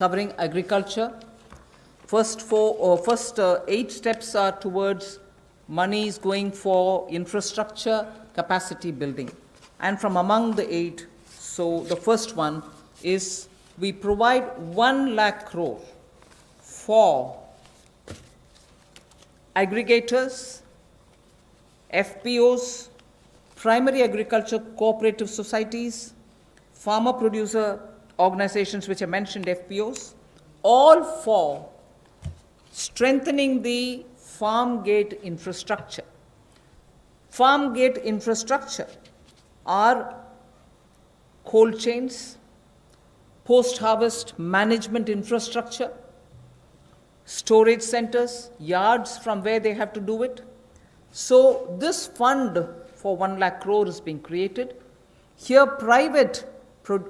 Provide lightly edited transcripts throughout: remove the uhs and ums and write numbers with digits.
covering agriculture. First 8 steps are towards monies going for infrastructure capacity building. And from among the 8, so the first one is we provide 1 lakh crore for aggregators, FPOs, primary agriculture cooperative societies, farmer producer organizations which I mentioned, FPOs, all for strengthening the farm gate infrastructure. Farm gate infrastructure are cold chains, post-harvest management infrastructure, storage centers, yards from where they have to do it. So this fund for 1 lakh crore is being created. Here private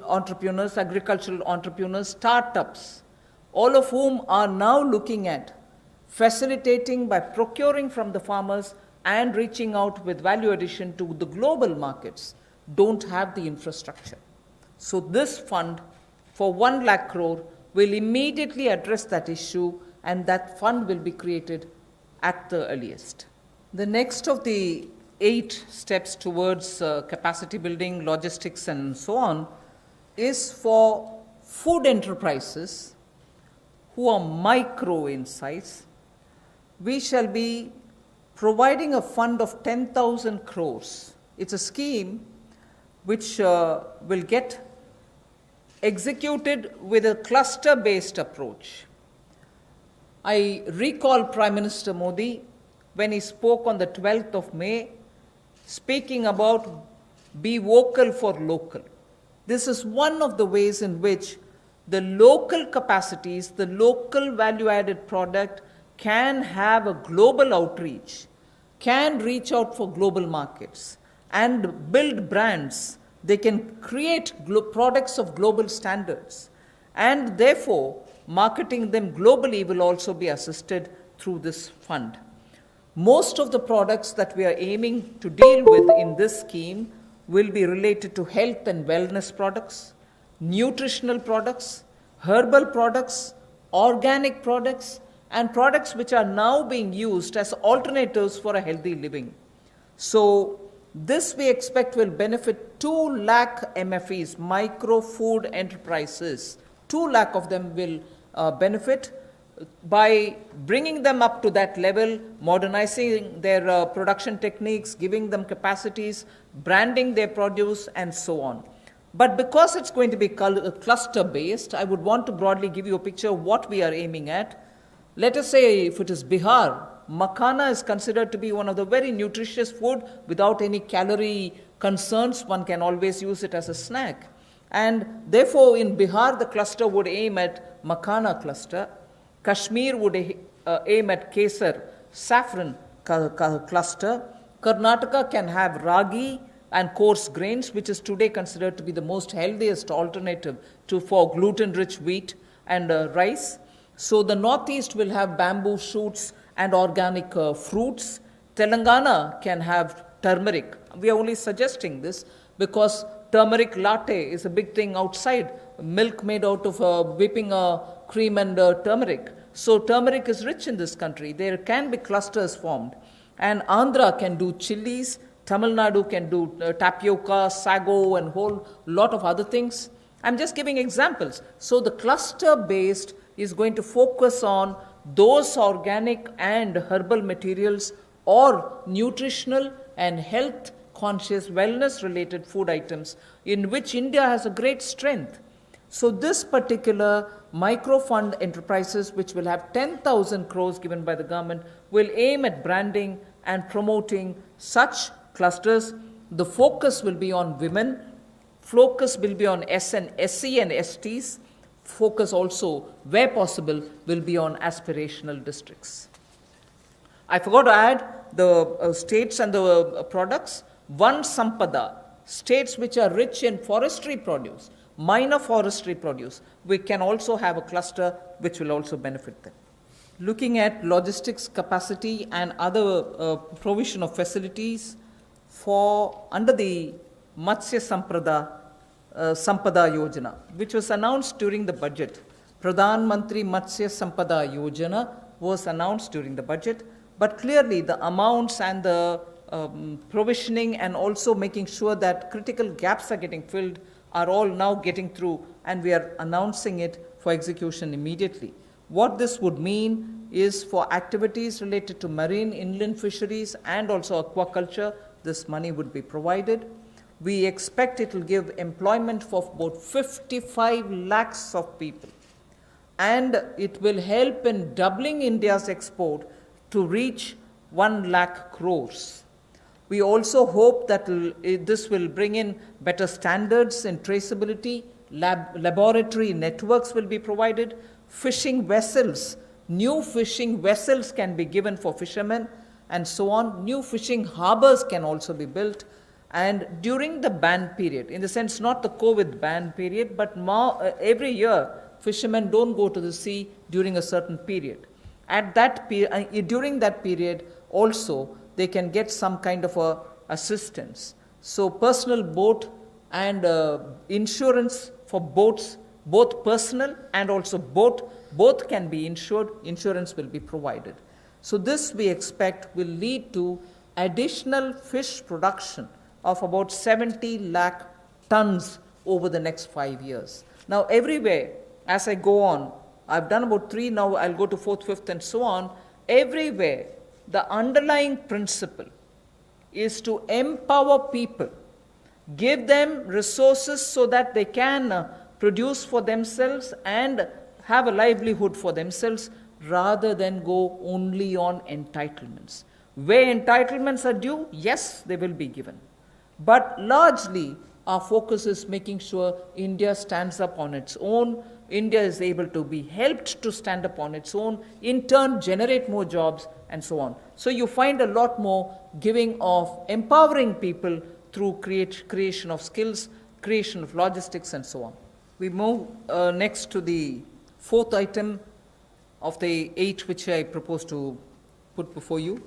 entrepreneurs, agricultural entrepreneurs, startups, all of whom are now looking at facilitating by procuring from the farmers and reaching out with value addition to the global markets, don't have the infrastructure. So this fund for 1 lakh crore will immediately address that issue, and that fund will be created at the earliest. The next of the 8 steps towards capacity building, logistics and so on is for food enterprises who are micro in size. We shall be providing a fund of 10,000 crores. It's a scheme which will get executed with a cluster-based approach. I recall Prime Minister Modi when he spoke on the 12th of May, speaking about be vocal for local. This is one of the ways in which the local capacities, the local value-added product can have a global outreach, can reach out for global markets and build brands. They can create products of global standards, and therefore marketing them globally will also be assisted through this fund. Most of the products that we are aiming to deal with in this scheme will be related to health and wellness products, nutritional products, herbal products, organic products, and products which are now being used as alternatives for a healthy living. So this we expect will benefit 2 lakh MFEs, micro food enterprises. 2 lakh of them will benefit by bringing them up to that level, modernizing their production techniques, giving them capacities, branding their produce, and so on. But because it's going to be cluster-based, I would want to broadly give you a picture of what we are aiming at. Let us say if it is Bihar, makhana is considered to be one of the very nutritious food without any calorie concerns. One can always use it as a snack. And therefore, in Bihar, the cluster would aim at makhana cluster. Kashmir would aim at kesar, saffron cluster. Karnataka can have ragi and coarse grains, which is today considered to be the most healthiest alternative for gluten-rich wheat and rice. So the Northeast will have bamboo shoots and organic fruits. Telangana can have turmeric. We are only suggesting this because turmeric latte is a big thing outside. Milk made out of whipping cream and turmeric. So turmeric is rich in this country. There can be clusters formed. And Andhra can do chilies. Tamil Nadu can do tapioca, sago, and whole lot of other things. I'm just giving examples. So the cluster-based is going to focus on those organic and herbal materials or nutritional and health conscious, wellness-related food items in which India has a great strength. So this particular micro-fund enterprises, which will have 10,000 crores given by the government, will aim at branding and promoting such clusters. The focus will be on women. Focus will be on SC and STs. Focus also, where possible, will be on aspirational districts. I forgot to add the states and the products. One Sampada, states which are rich in forestry produce, minor forestry produce, we can also have a cluster which will also benefit them. Looking at logistics capacity and other provision of facilities for under the Matsya Sampada Yojana, which was announced during the budget. Pradhan Mantri Matsya Sampada Yojana was announced during the budget, but clearly the amounts and the provisioning and also making sure that critical gaps are getting filled are all now getting through, and we are announcing it for execution immediately. What this would mean is for activities related to marine, inland fisheries and also aquaculture, this money would be provided. We expect it will give employment for about 55 lakhs of people, and it will help in doubling India's export to reach 1 lakh crores. We also hope that this will bring in better standards in traceability, laboratory networks will be provided, fishing vessels, new fishing vessels can be given for fishermen and so on. New fishing harbors can also be built. And during the ban period, in the sense not the COVID ban period, but every year fishermen don't go to the sea during a certain period. At that during that period also, they can get some kind of assistance. So personal boat and insurance for boats, both personal and also both can be insured, insurance will be provided. So this we expect will lead to additional fish production of about 70 lakh tons over the next 5 years. Now everywhere, as I go on, I've done about 3, now I'll go to 4th, 5th and so on. Everywhere, the underlying principle is to empower people, give them resources so that they can produce for themselves and have a livelihood for themselves rather than go only on entitlements. Where entitlements are due, yes, they will be given. But largely, our focus is making sure India stands up on its own, India is able to be helped to stand up on its own, in turn generate more jobs and so on. So you find a lot more giving of empowering people through creation of skills, creation of logistics and so on. We move next to the 4th item of the 8 which I propose to put before you.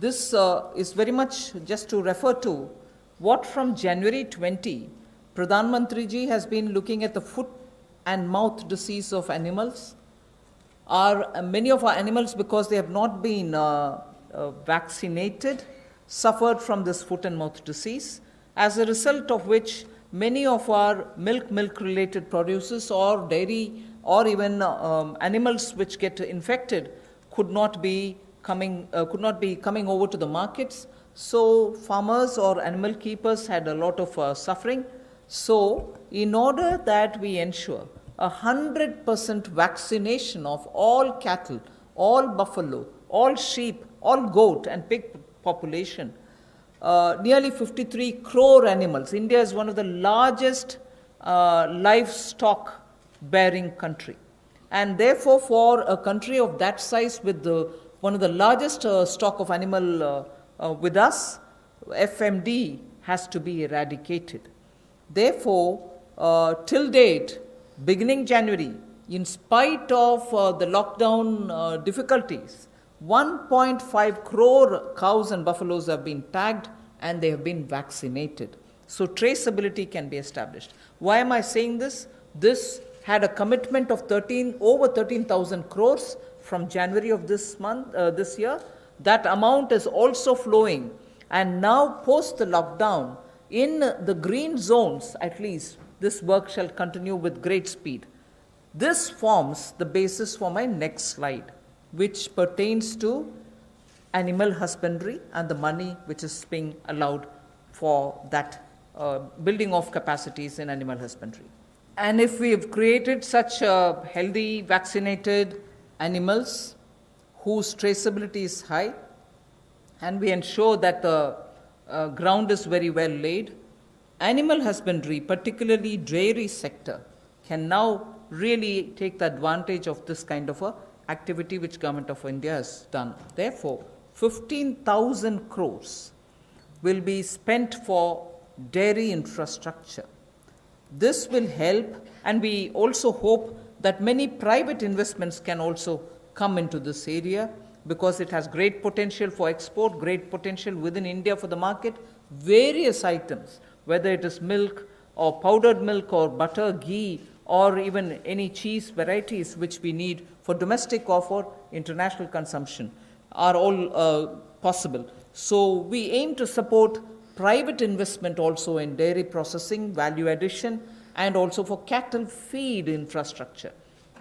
This is very much just to refer to what from January 20, Pradhan Mantri ji has been looking at the foot and mouth disease of animals. Many of our animals, because they have not been vaccinated, suffered from this foot and mouth disease, as a result of which many of our milk-related producers or dairy or even animals which get infected could not be coming over to the markets. So farmers or animal keepers had a lot of suffering. So in order that we ensure 100% vaccination of all cattle, all buffalo, all sheep, all goat and pig population, nearly 53 crore animals. India is one of the largest livestock bearing country. And therefore, for a country of that size with one of the largest stock of animal with us, FMD has to be eradicated. Therefore, till date, beginning January, in spite of the lockdown difficulties, 1.5 crore cows and buffaloes have been tagged and they have been vaccinated. So traceability can be established. Why am I saying this? This had a commitment of over 13,000 crores from January of this year. That amount is also flowing, and now post the lockdown, in the green zones at least, this work shall continue with great speed. This forms the basis for my next slide, which pertains to animal husbandry and the money which is being allowed for that building of capacities in animal husbandry. And if we have created such healthy, vaccinated animals whose traceability is high, and we ensure that the ground is very well laid, animal husbandry, particularly dairy sector, can now really take the advantage of this kind of activity which Government of India has done. Therefore, 15,000 crores will be spent for dairy infrastructure. This will help, and we also hope that many private investments can also come into this area, because it has great potential for export, great potential within India for the market. Various items, whether it is milk or powdered milk or butter, ghee, or even any cheese varieties which we need for domestic or for international consumption are all possible. So we aim to support private investment also in dairy processing, value addition, and also for cattle feed infrastructure.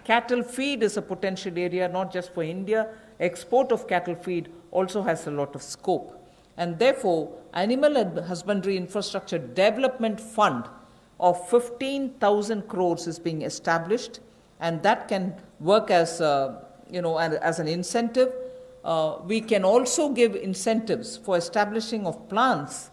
Cattle feed is a potential area not just for India. Export of cattle feed also has a lot of scope. And therefore, Animal Husbandry Infrastructure Development Fund of 15,000 crores is being established, and that can work as as an incentive. We can also give incentives for establishing of plants,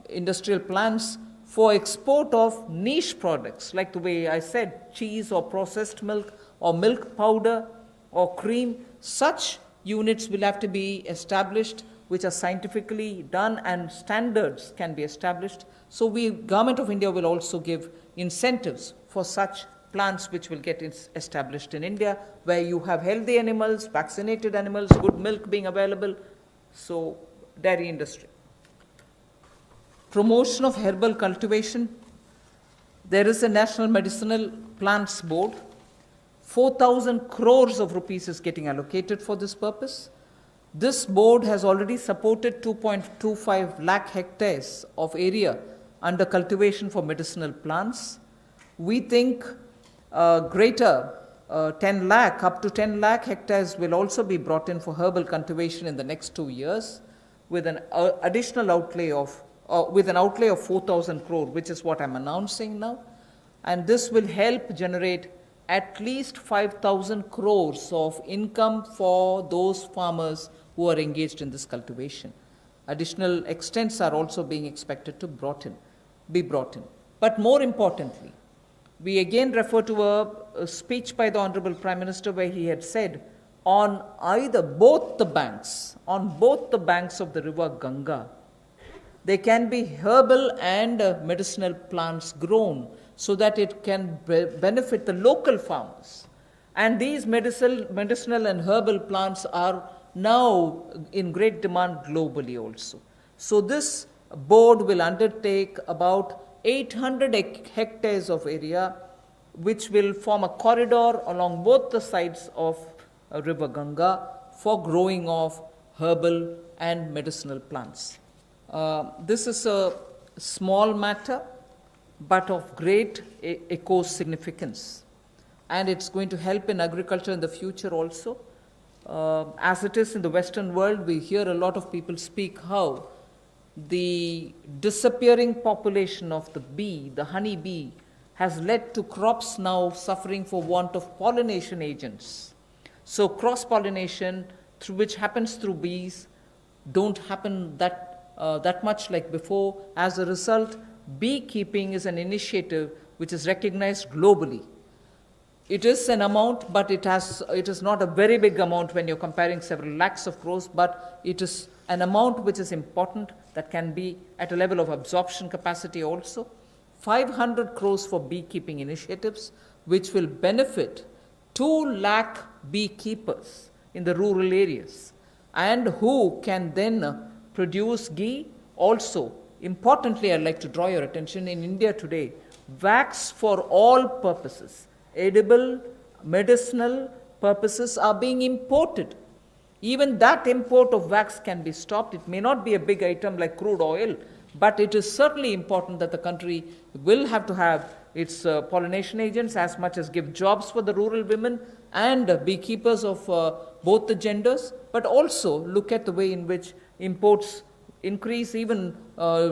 industrial plants for export of niche products, like the way I said, cheese or processed milk or milk powder or cream. Such units will have to be established, which are scientifically done, and standards can be established. So Government of India will also give incentives for such plants which will get established in India, where you have healthy animals, vaccinated animals, good milk being available. So dairy industry. Promotion of herbal cultivation. There is a National Medicinal Plants Board. 4,000 crores of rupees is getting allocated for this purpose. This board has already supported 2.25 lakh hectares of area under cultivation for medicinal plants. We think greater 10 lakh, up to 10 lakh hectares will also be brought in for herbal cultivation in the next 2 years, with an additional outlay of with an outlay of 4,000 crore, which is what I'm announcing now. And this will help generate at least 5,000 crores of income for those farmers who are engaged in this cultivation. Additional extents are also being expected to be brought in. But more importantly, we again refer to a speech by the Honorable Prime Minister where he had said, on both the banks of the river Ganga, there can be herbal and medicinal plants grown so that it can benefit the local farmers. And these medicinal and herbal plants are now in great demand globally also. So this board will undertake about 800 hectares of area, which will form a corridor along both the sides of river Ganga for growing of herbal and medicinal plants. This is a small matter, but of great eco significance. And it's going to help in agriculture in the future also. As it is in the Western world, we hear a lot of people speak how the disappearing population of the bee, the honey bee, has led to crops now suffering for want of pollination agents. So cross-pollination, which happens through bees, don't happen that much like before. As a result, beekeeping is an initiative which is recognized globally. It is an amount, but it is not a very big amount when you're comparing several lakhs of crores, but it is an amount which is important, that can be at a level of absorption capacity also. 500 crores for beekeeping initiatives, which will benefit 2 lakh beekeepers in the rural areas, and who can then produce ghee. Also, importantly, I'd like to draw your attention, in India today, wax for all purposes, edible, medicinal purposes, are being imported. Even that import of wax can be stopped. It may not be a big item like crude oil, but it is certainly important that the country will have to have its pollination agents, as much as give jobs for the rural women and beekeepers of both the genders, but also look at the way in which imports increase even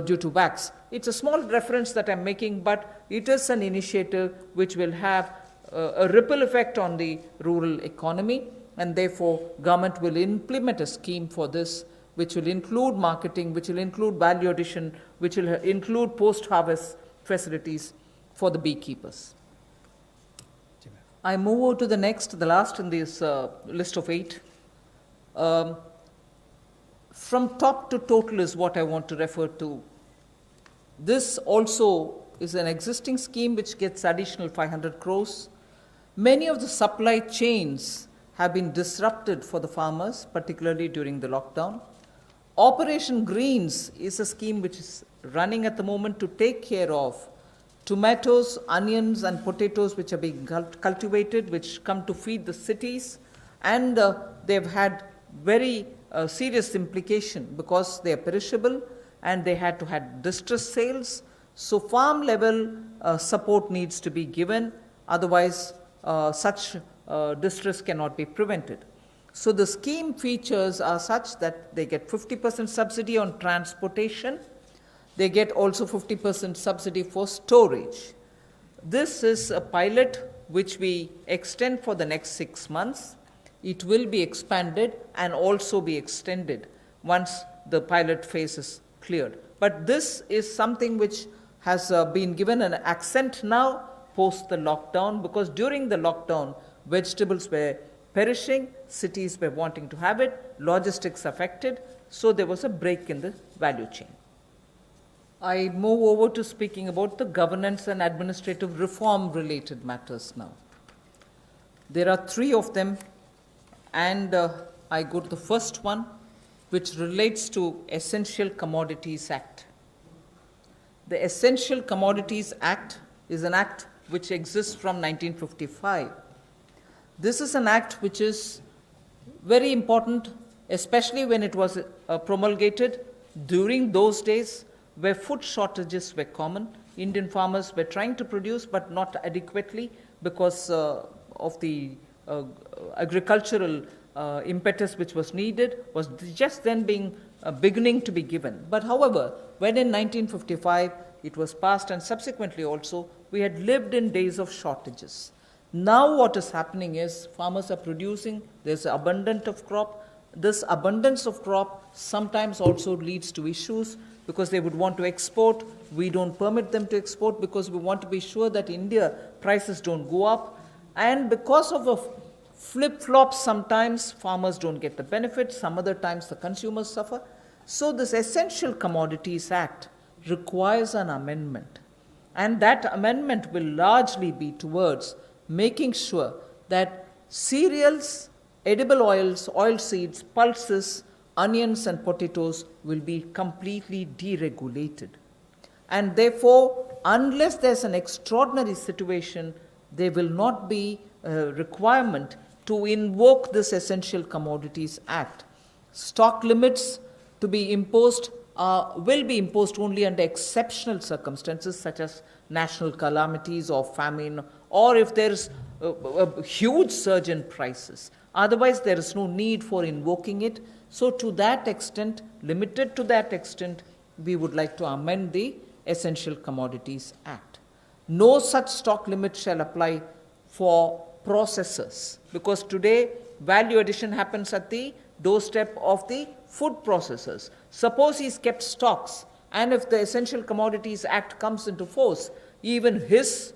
due to wax. It's a small reference that I'm making, but it is an initiative which will have a ripple effect on the rural economy, and therefore government will implement a scheme for this, which will include marketing, which will include value addition, which will include post-harvest facilities for the beekeepers. I move over to the last in this list of 8. From top to total is what I want to refer to. This also is an existing scheme which gets additional 500 crores. Many of the supply chains have been disrupted for the farmers, particularly during the lockdown. Operation Greens is a scheme which is running at the moment to take care of tomatoes, onions, and potatoes which are being cultivated, which come to feed the cities, and they've had very serious implication because they are perishable and they had to have distress sales. So farm level support needs to be given, otherwise such distress cannot be prevented. So the scheme features are such that they get 50% subsidy on transportation. They get also 50% subsidy for storage. This is a pilot which we extend for the next 6 months. It will be expanded and also be extended once the pilot phase is cleared. But this is something which has been given an accent now post the lockdown, because during the lockdown, vegetables were perishing, cities were wanting to have it, logistics affected, so there was a break in the value chain. I move over to speaking about the governance and administrative reform related matters now. There are 3 of them, and I go to the first one, which relates to Essential Commodities Act. The Essential Commodities Act is an act which exists from 1955. This is an act which is very important, especially when it was promulgated during those days where food shortages were common. Indian farmers were trying to produce but not adequately because of the agricultural impetus which was needed was just then beginning to be given. But however, when in 1955 it was passed, and subsequently also we had lived in days of shortages. Now what is happening is farmers are producing, there's abundance of crop. This abundance of crop sometimes also leads to issues because they would want to export. We don't permit them to export because we want to be sure that India prices don't go up. And because of a flip-flop, sometimes farmers don't get the benefit, some other times the consumers suffer. So this Essential Commodities Act requires an amendment. And that amendment will largely be towards making sure that cereals, edible oils, oilseeds, pulses, onions and potatoes will be completely deregulated. And therefore, unless there's an extraordinary situation, there will not be a requirement to invoke this Essential Commodities Act. Stock limits to be imposed will be imposed only under exceptional circumstances such as national calamities or famine, or if there is a huge surge in prices. Otherwise, there is no need for invoking it. So to that extent, limited to that extent, we would like to amend the Essential Commodities Act. No such stock limit shall apply for processors, because today value addition happens at the doorstep of the food processors. Suppose he's kept stocks, and if the Essential Commodities Act comes into force, even his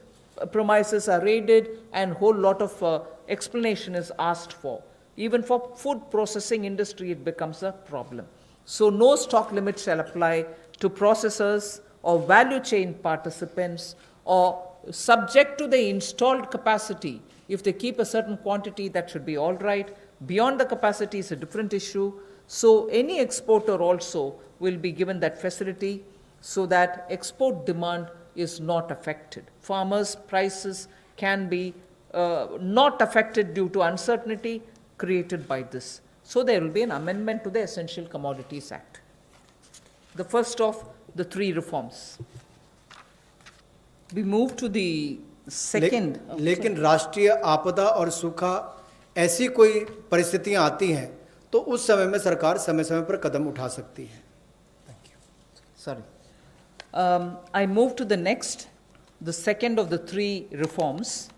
premises are raided and a whole lot of explanation is asked for. Even for food processing industry, it becomes a problem. So no stock limit shall apply to processors or value chain participants, or subject to the installed capacity. If they keep a certain quantity, that should be all right. Beyond the capacity is a different issue. So any exporter also will be given that facility so that export demand is not affected. Farmers' prices can be not affected due to uncertainty created by this. So there will be an amendment to the Essential Commodities Act. The first of the 3 reforms. We move to the second. लेकिन राष्ट्रीय आपदा और सूखा ऐसी कोई परिस्थितियां आती हैं तो उस समय में सरकार समय समय पर कदम उठा सकती है. Sorry. I move to the next, the second of the 3 reforms.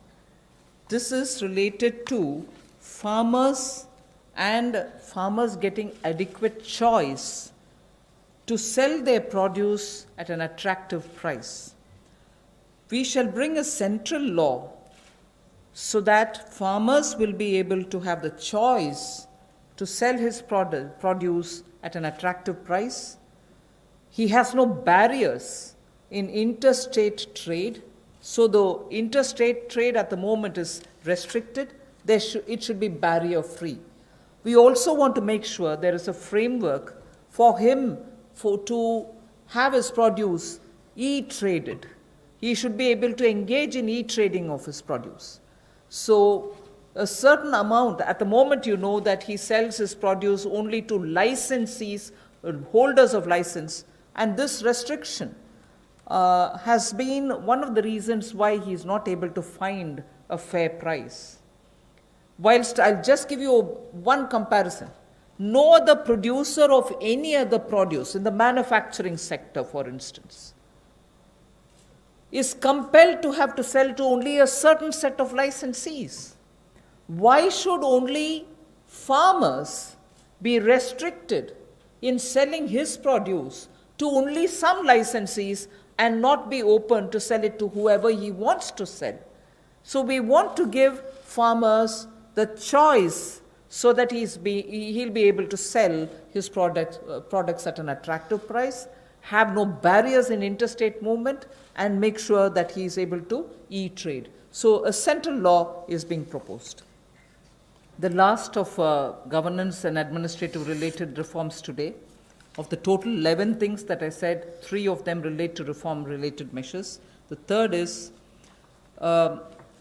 This is related to farmers and farmers getting adequate choice to sell their produce at an attractive price. We shall bring a central law so that farmers will be able to have the choice to sell his produce at an attractive price. He has no barriers in interstate trade. So the interstate trade at the moment is restricted. It should be barrier free. We also want to make sure there is a framework for him to have his produce e-traded. he should be able to engage in e-trading of his produce. So a certain amount, at the moment you know that he sells his produce only to licensees, holders of license, and this restriction has been one of the reasons why he is not able to find a fair price. Whilst I'll just give you one comparison. No other producer of any other produce in the manufacturing sector, for instance, is compelled to have to sell to only a certain set of licensees. Why should only farmers be restricted in selling his produce to only some licensees and not be open to sell it to whoever he wants to sell? So we want to give farmers the choice so that he'll be able to sell his products at an attractive price, have no barriers in interstate movement, and make sure that he is able to e-trade. So a central law is being proposed. The last of governance and administrative related reforms today, of the total 11 things that I said, 3 of them relate to reform related measures. The third is,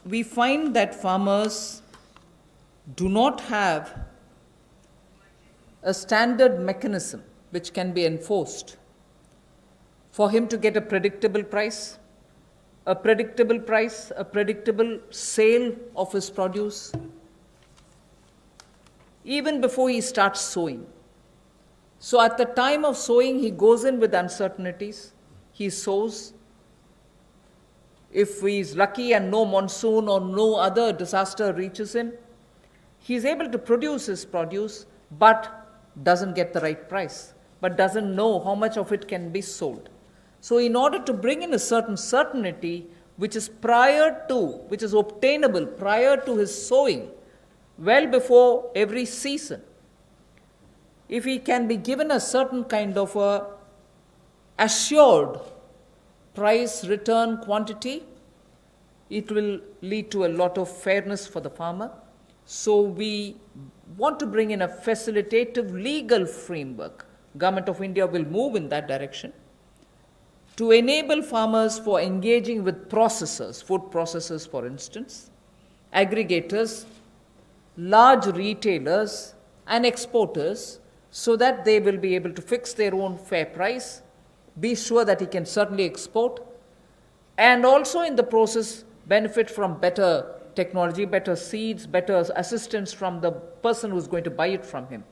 we find that farmers do not have a standard mechanism which can be enforced for him to get a predictable price, a predictable sale of his produce, even before he starts sowing. So at the time of sowing, he goes in with uncertainties. He sows. If he is lucky and no monsoon or no other disaster reaches him, he is able to produce his produce, but doesn't get the right price, but doesn't know how much of it can be sold. So in order to bring in a certain certainty, which is obtainable prior to his sowing, well before every season, if he can be given a certain kind of a assured price return quantity, it will lead to a lot of fairness for the farmer. So we want to bring in a facilitative legal framework. Government of India will move in that direction to enable farmers for engaging with processors, food processors for instance, aggregators, large retailers and exporters, so that they will be able to fix their own fair price, be sure that he can certainly export, and also in the process benefit from better technology, better seeds, better assistance from the person who's going to buy it from him.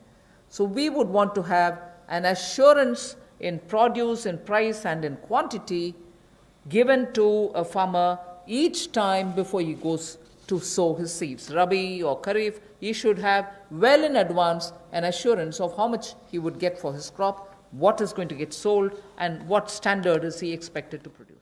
So we would want to have an assurance in produce, in price and in quantity given to a farmer each time before he goes to sow his seeds. Rabi or Kharif, he should have well in advance an assurance of how much he would get for his crop, what is going to get sold, and what standard is he expected to produce.